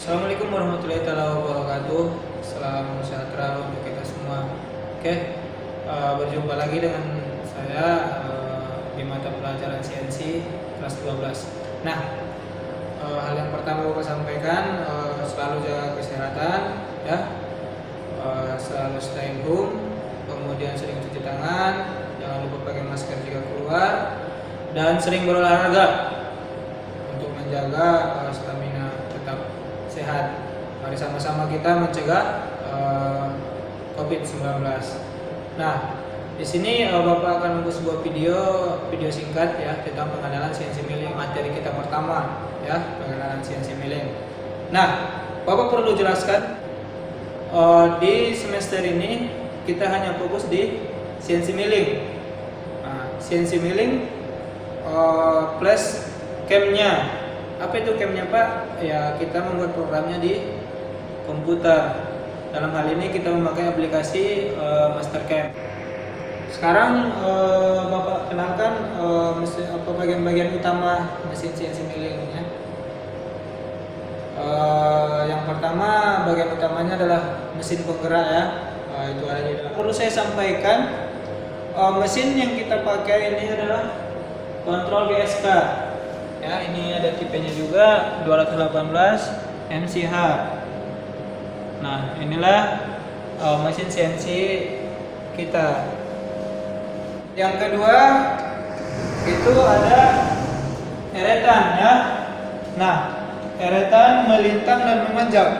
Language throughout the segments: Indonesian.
Assalamualaikum warahmatullahi wabarakatuh. Salam sejahtera untuk kita semua. Oke, berjumpa lagi dengan saya di mata pelajaran CNC kelas 12. Nah, hal yang pertama Bapak sampaikan, selalu jaga kesehatan, ya, selalu stay home, kemudian sering cuci tangan, jangan lupa pakai masker jika keluar, dan sering berolahraga untuk menjaga stamina tetap sehat. Mari sama-sama kita mencegah COVID-19. Nah, di sini Bapak akan membuat sebuah video singkat ya tentang pengenalan CNC milling. Materi kita pertama ya, pengenalan CNC milling. Nah, Bapak perlu jelaskan di semester ini kita hanya fokus di CNC milling. Nah, CNC milling plus cam-nya. Apa itu cam-nya Pak? Ya, kita membuat programnya di komputer. Dalam hal ini kita memakai aplikasi Mastercam. Sekarang Bapak kenalkan bagian-bagian utama mesin CNC milling ya. Yang pertama, bagian utamanya adalah mesin penggerak ya. Itu ada di dalam. Perlu saya sampaikan, mesin yang kita pakai ini adalah kontrol GSK. Ya, ini ada tipenya juga 218 MCH. Nah, inilah mesin CNC kita. Yang kedua itu ada eretan ya. Nah, eretan melintang dan memanjang.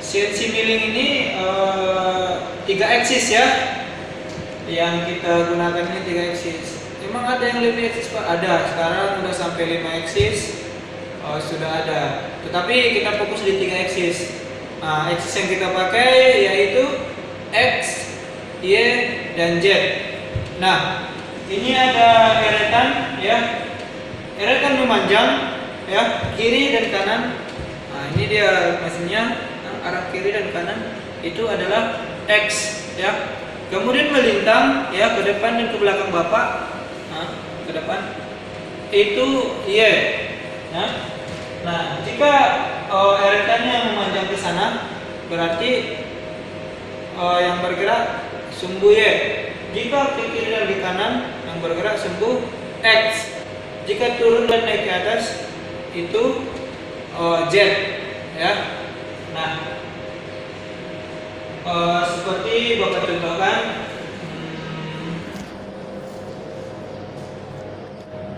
CNC milling ini 3 aksis ya. Yang kita gunakan ini 3 aksis. Memang ada yang lebih eksis Pak? Ada, sekarang udah sampai 5 eksis sudah ada. Tetapi kita fokus di 3 eksis. Nah, eksis yang kita pakai yaitu X, Y, dan Z. Nah, ini ada eretan ya. Eretan memanjang ya, kiri dan kanan. Nah, ini dia mesinnya, arah kiri dan kanan itu adalah X ya. Kemudian melintang ya ke depan dan ke belakang Bapak. Ke depan itu Y ya. Nah, jika eretannya memanjang ke sana berarti yang bergerak sumbu Y. Jika ke kiri dan ke kanan yang bergerak sumbu X. Jika turun dan naik ke atas itu Z ya. Nah, seperti Bapak contohkan,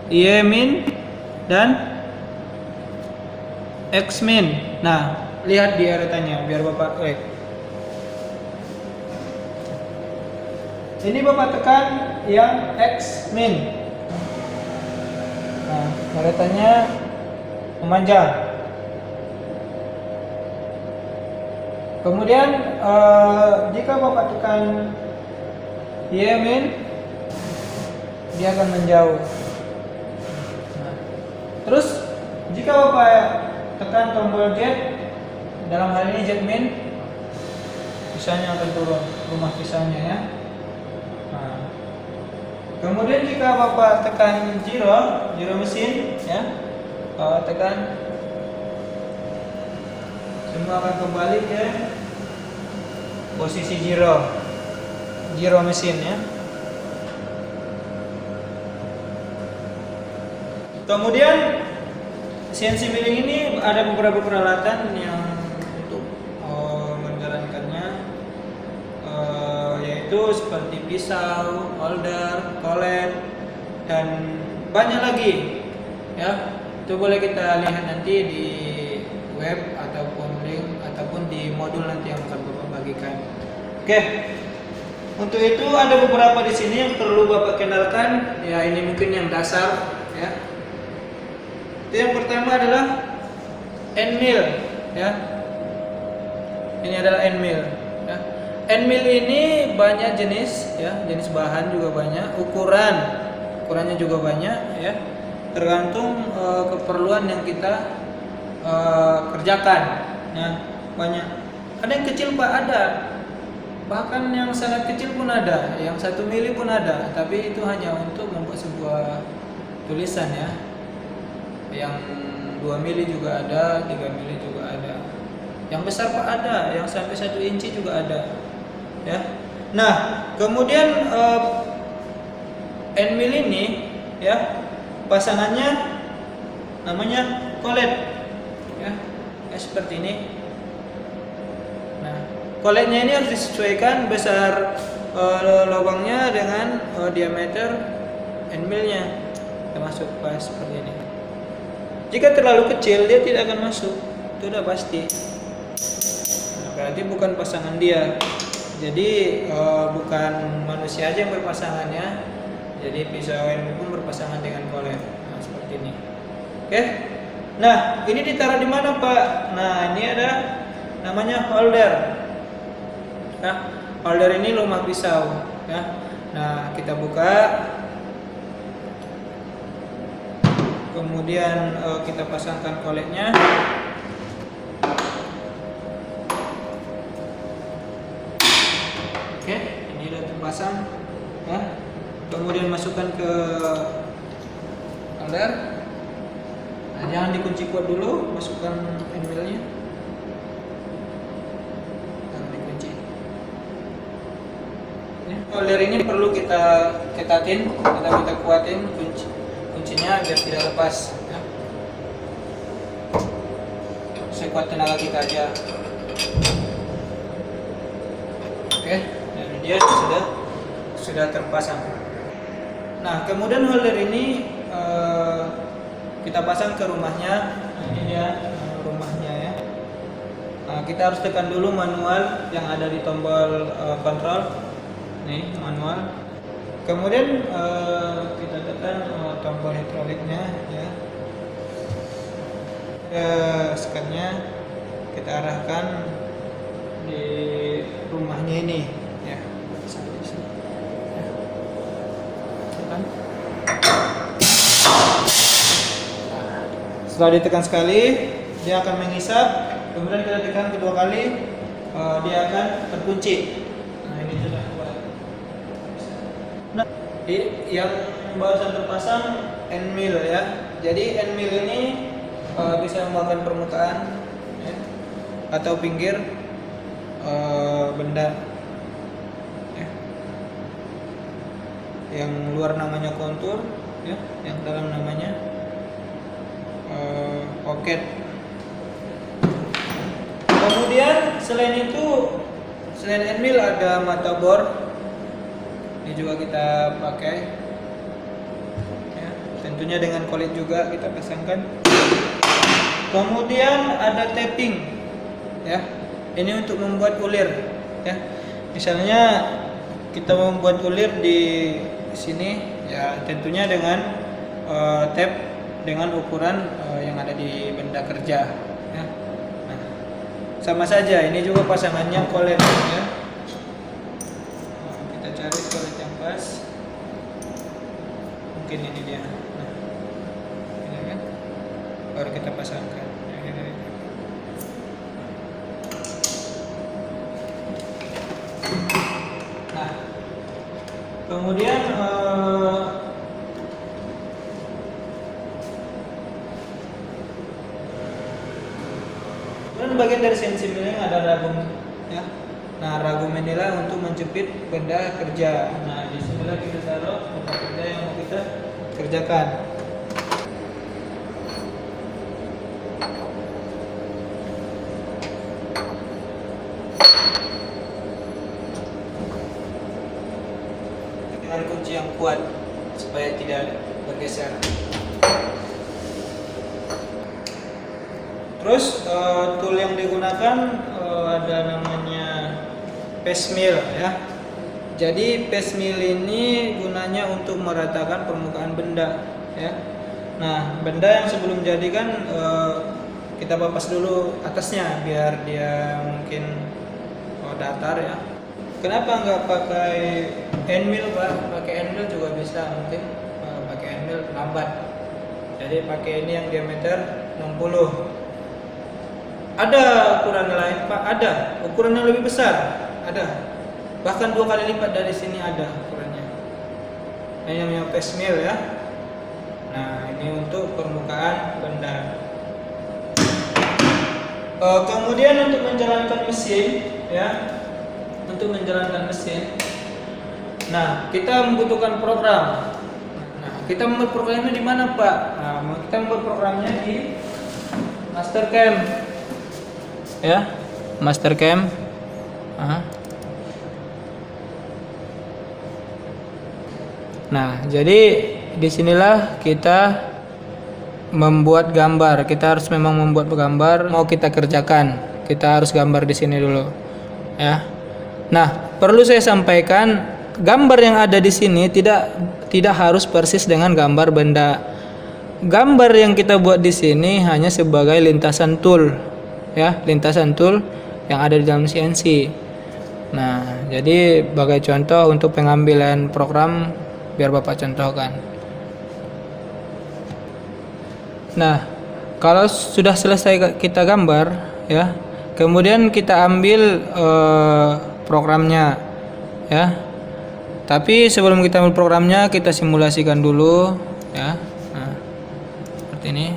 Y min dan X min. Nah, lihat di eretannya biar Bapak lihat. Ini Bapak tekan yang X min. Nah, eretannya memanjang. Kemudian jika Bapak tekan Y min, dia akan menjauh. Terus jika Bapak tekan tombol Z, dalam hal ini Z min, pisahnya akan turun, rumah pisahnya ya. Nah, kemudian jika Bapak tekan zero mesin ya, tekan, semua akan kembali ke posisi zero mesin ya. Kemudian CNC milling ini ada beberapa peralatan yang untuk menjalankannya, yaitu seperti pisau, holder, kolet, dan banyak lagi ya. Itu boleh kita lihat nanti di web ataupun link ataupun di modul nanti yang akan Bapak bagikan. Oke. Untuk itu ada beberapa di sini yang perlu Bapak kenalkan. Ya, ini mungkin yang dasar ya. Yang pertama adalah end mill ya. Ini adalah end mill ya. End mill ini banyak jenis ya, jenis bahan juga banyak, ukurannya juga banyak ya. Tergantung keperluan yang kita kerjakan. Nah, banyak. Ada yang kecil Pak, ada. Bahkan yang sangat kecil pun ada, yang 1 mili pun ada, tapi itu hanya untuk membuat sebuah tulisan ya. Yang 2 mili juga ada, 3 mili juga ada. Yang besar Pak ada, yang sampai 1 inci juga ada. Ya. Nah, kemudian end mill ini ya pasangannya namanya collet ya, seperti ini. Nah, colletnya ini harus disesuaikan besar lubangnya dengan diameter end millnya, termasuk pas seperti ini. Jika terlalu kecil dia tidak akan masuk, itu udah pasti. Nah, berarti bukan pasangan dia. Jadi bukan manusia aja yang berpasangannya. Jadi pisau end pun berpasangan dengan collet. Nah, seperti ini. Oke. Nah, ini ditaruh di mana, Pak? Nah, ini ada namanya holder. Nah, holder ini rumah pisau ya. Nah, kita buka. Kemudian kita pasangkan colletnya. Oke, ini sudah terpasang ya. Kemudian masukkan ke holder. Nah, jangan dikunci kuat dulu, masukkan end millnya. Jangan dikunci. Holder ini perlu kita ketatin, kita kuatin kuncinya biar tidak lepas ya. Sekuat tenaga kita aja. Oke, dan dia sudah terpasang. Nah, kemudian holder ini kita pasang ke rumahnya. Nah, ini dia rumahnya ya. Nah, kita harus tekan dulu manual yang ada di tombol kontrol. Nih manual. Kemudian kita tekan tombol hidroliknya ya. Sekarnya kita arahkan di rumahnya ini ya. Setelah ditekan sekali, dia akan menghisap. Kemudian kita tekan kedua kali, dia akan terkunci. Nah, ini sudah kuat. Nah, yang barusan terpasang end mill ya. Jadi end mill ini bisa membuatkan permukaan ya, atau pinggir benda ya. Yang luar namanya kontur ya, yang dalam namanya pocket. Kemudian selain end mill ada mata bor. Ini juga kita pakai ya, tentunya dengan collet juga kita pasangkan. Kemudian ada tapping ya, ini untuk membuat ulir ya. Misalnya kita membuat ulir di sini ya, tentunya dengan tape dengan ukuran yang ada di benda kerja ya. Nah, sama saja ini juga pasangannya collet ya. Kita cari collet yang pas, mungkin ini dia. Nah, ini kan baru kita pasangkan. Nah, kemudian bagian dari CNC milling ada ragum ya. Nah, ragum inilah untuk menjepit benda kerja. Nah, di sinilah kita taruh benda kerja yang mau kita kerjakan. Dengan kunci yang kuat supaya tidak bergeser. Terus tool yang digunakan ada namanya paste mill ya. Jadi paste mill ini gunanya untuk meratakan permukaan benda ya. Nah, benda yang sebelum jadi kan kita papas dulu atasnya biar dia mungkin datar ya. Kenapa nggak pakai end mill, Pak? Pakai end mill juga bisa, mungkin pakai end mill lambat. Jadi pakai ini yang diameter 60. Ada ukuran lain, Pak? Ada. Ukuran yang lebih besar? Ada. Bahkan 2 kali lipat dari sini ada ukurannya. Ini namanya paste mill ya. Nah, ini untuk permukaan benda. Kemudian untuk menjalankan mesin, ya, untuk menjalankan mesin, nah kita membutuhkan program. Nah, kita membuat programnya di mana, Pak? Nah, kita membuat programnya di Mastercam, ya, Mastercam. Nah, jadi disinilah kita membuat gambar. Kita harus memang membuat gambar. Mau kita kerjakan, kita harus gambar di sini dulu, ya. Nah, perlu saya sampaikan, gambar yang ada di sini tidak harus persis dengan gambar benda. Gambar yang kita buat di sini hanya sebagai lintasan tool, ya, lintasan tool yang ada di dalam CNC. Nah, jadi sebagai contoh untuk pengambilan program, biar Bapak contohkan. Nah, kalau sudah selesai kita gambar, ya, kemudian kita ambil programnya, ya. Tapi sebelum kita ambil programnya, kita simulasikan dulu, ya. Nah, seperti ini.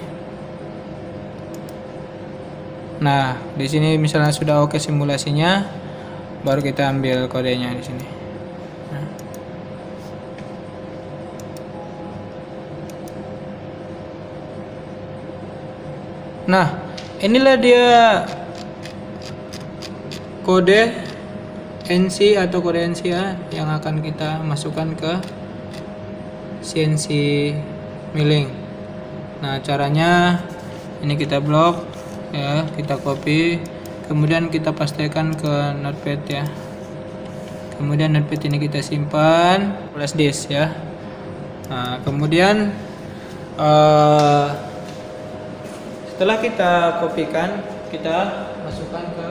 Nah, di sini misalnya sudah oke simulasinya, baru kita ambil kodenya di sini. Nah, inilah dia kode NC atau kode NCA yang akan kita masukkan ke CNC milling. Nah, caranya ini kita blok, ya, kita copy, kemudian kita pastekan ke notepad, ya. Kemudian notepad ini kita simpan flash disk, ya. Nah, kemudian setelah kita kopikan, kita masukkan ke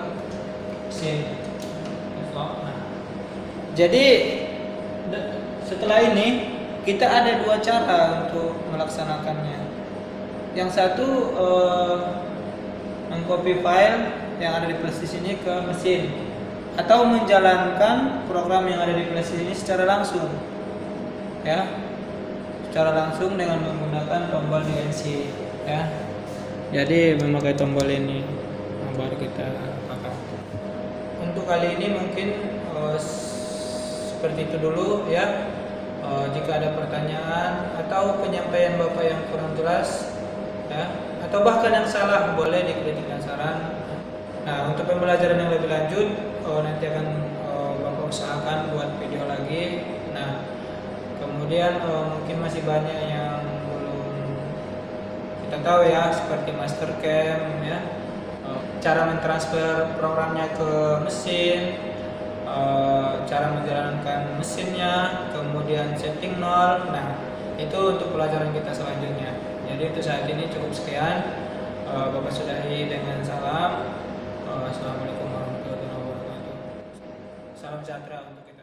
sini. Nah, jadi setelah ini kita ada dua cara untuk melaksanakannya. Yang satu mengcopy file yang ada di flash disk ini ke mesin, atau menjalankan program yang ada di flash disk ini secara langsung, ya, secara langsung dengan menggunakan tombol DNC, ya. Jadi memakai tombol ini, baru kita pakai. Untuk kali ini mungkin seperti itu dulu, ya. Jika ada pertanyaan atau penyampaian Bapak yang kurang jelas, ya, atau bahkan yang salah, boleh dikritik dan saran. Nah, untuk pembelajaran yang lebih lanjut, nanti akan Bapak usahakan buat video lagi. Nah, kemudian mungkin masih banyak yang kita tahu, ya, seperti Mastercam, ya, cara mentransfer programnya ke mesin, cara menjalankan mesinnya, kemudian setting nol. Nah, itu untuk pelajaran kita selanjutnya. Jadi untuk saat ini cukup sekian. Bapak sudahi dengan salam. Assalamualaikum warahmatullahi wabarakatuh. Salam sejahtera untuk kita.